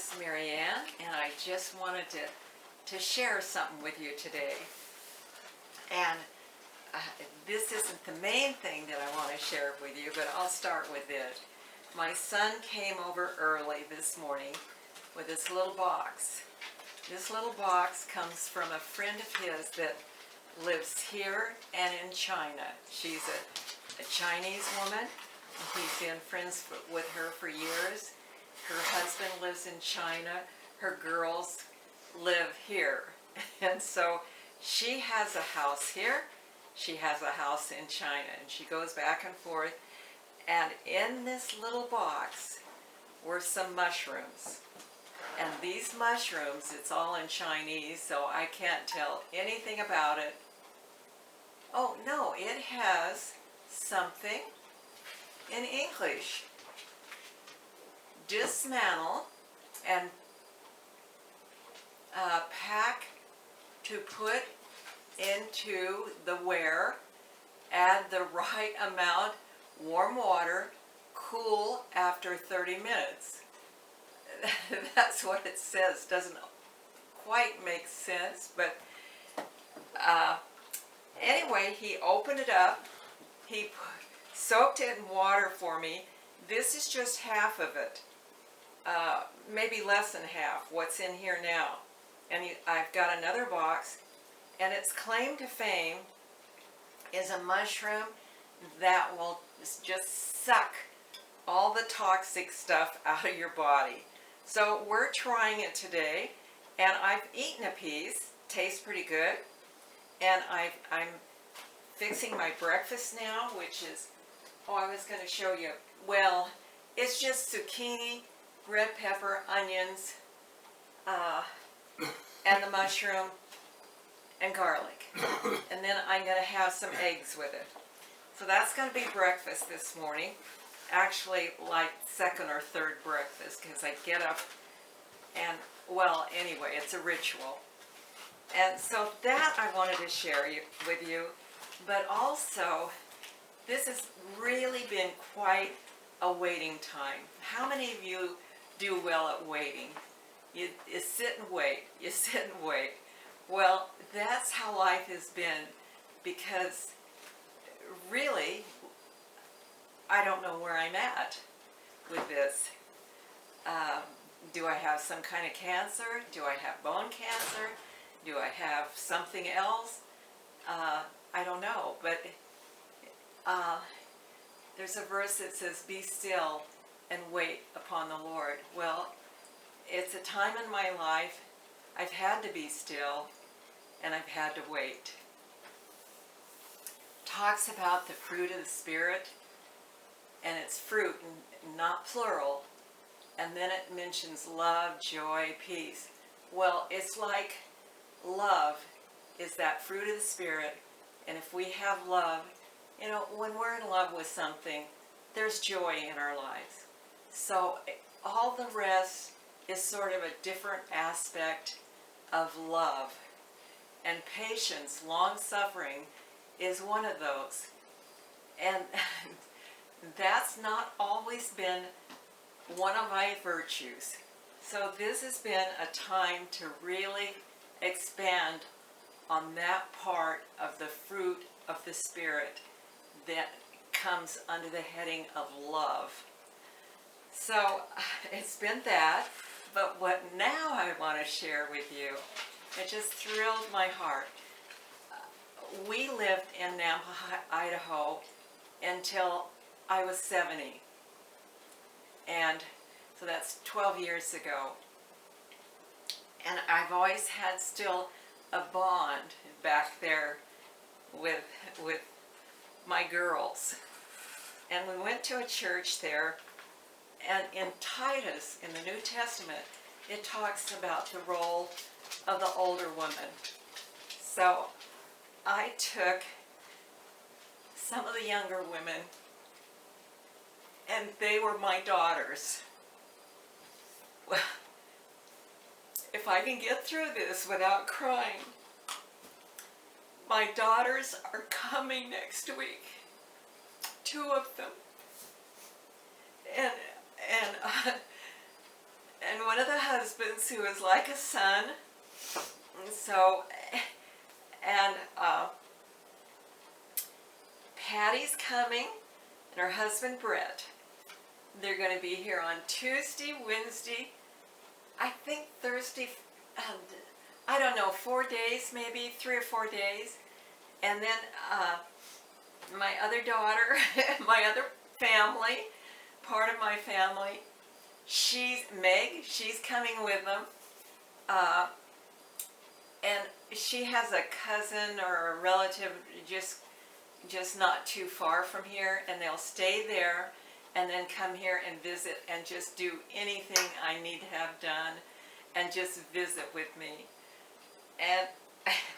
is Marianne, and I just wanted to share something with you today. And this isn't the main thing that I want to share with you, but I'll start with it. My son came over early this morning with this little box. This little box comes from a friend of his that lives here and in China. She's a Chinese woman. He's been friends with her for years. Her husband lives in China. Her girls live here. And so she has a house here. She has a house in China. And she goes back and forth. And in this little box were some mushrooms. And these mushrooms, it's all in Chinese, so I can't tell anything about it. Oh, no, it has something in English. Dismantle and pack to put into the ware, add the right amount, warm water, cool after 30 minutes. That's what it says. Doesn't quite make sense, but anyway, he opened it up. He soaked it in water for me. This is just half of it. Maybe less than half, what's in here now. And I've got another box, and its claim to fame is a mushroom that will just suck all the toxic stuff out of your body. So we're trying it today, and I've eaten a piece. Tastes pretty good. And I'm fixing my breakfast now, which is, I was going to show you. Well, it's just zucchini, red pepper, onions, and the mushroom, and garlic. And then I'm going to have some eggs with it. So that's going to be breakfast this morning. Actually, like second or third breakfast, because I get up and, well, anyway, it's a ritual. And so that I wanted to share with you, but also this has really been quite a waiting time. How many of you do well at waiting? You sit and wait, you sit and wait. Well, that's how life has been, because really, I don't know where I'm at with this. Do I have some kind of cancer? Do I have bone cancer? Do I have something else? I don't know, but there's a verse that says, "Be still and wait upon the Lord." Well, it's a time in my life I've had to be still and I've had to wait. Talks about the fruit of the Spirit, and it's fruit, not plural, and then it mentions love, joy, peace. Well, it's like love is that fruit of the Spirit, and if we have love, you know, when we're in love with something, there's joy in our lives. So all the rest is sort of a different aspect of love. And patience, long-suffering, is one of those. And that's not always been one of my virtues. So this has been a time to really expand on that part of the fruit of the Spirit that comes under the heading of love. So it's been that, but what now I want to share with you, it just thrilled my heart. We lived in Nampa, Idaho until I was 70. And so that's 12 years ago. And I've always had still a bond back there with my girls. And we went to a church there, and in Titus, in the New Testament, it talks about the role of the older woman. So I took some of the younger women, and they were my daughters. Well, if I can get through this without crying, my daughters are coming next week. 2 of them. And one of the husbands presence who is like a son. So, and Patty's coming, and her husband Brett. They're going to be here on Tuesday, Wednesday, I think Thursday, I don't know, 4 days, maybe 3 or 4 days. And then my other daughter, my other family, part of my family, Meg, she's coming with them. And she has a cousin or a relative just not too far from here, and they'll stay there and then come here and visit and just do anything I need to have done and just visit with me. And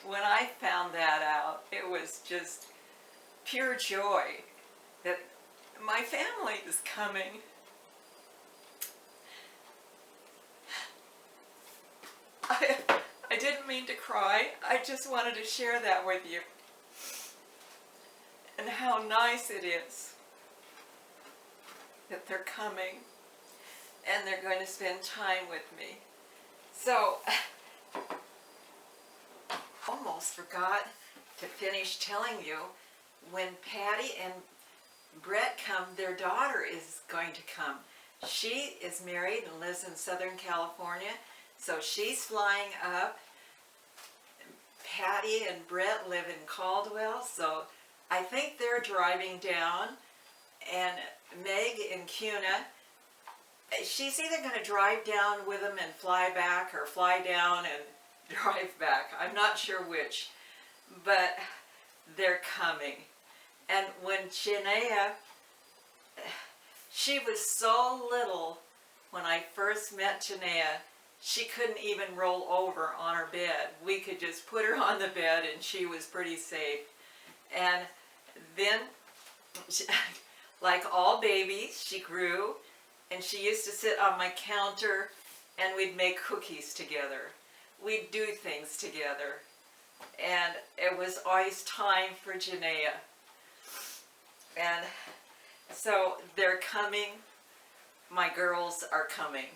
when I found that out, it was just pure joy that my family is coming. I didn't mean to cry. I just wanted to share that with you. And how nice it is that they're coming and they're going to spend time with me. So, almost forgot to finish telling you, when Patty and Brett come, their daughter is going to come. She is married and lives in Southern California, so she's flying up. Patty and Brett live in Caldwell, so I think they're driving down. And Meg in Cuna, she's either going to drive down with them and fly back, or fly down and drive back. I'm not sure which, but they're coming. And when Janaea, she was so little when I first met Janaea, she couldn't even roll over on her bed. We could just put her on the bed and she was pretty safe. And then, like all babies, she grew, and she used to sit on my counter and we'd make cookies together. We'd do things together. And it was always time for Janaea. And so they're coming. My girls are coming.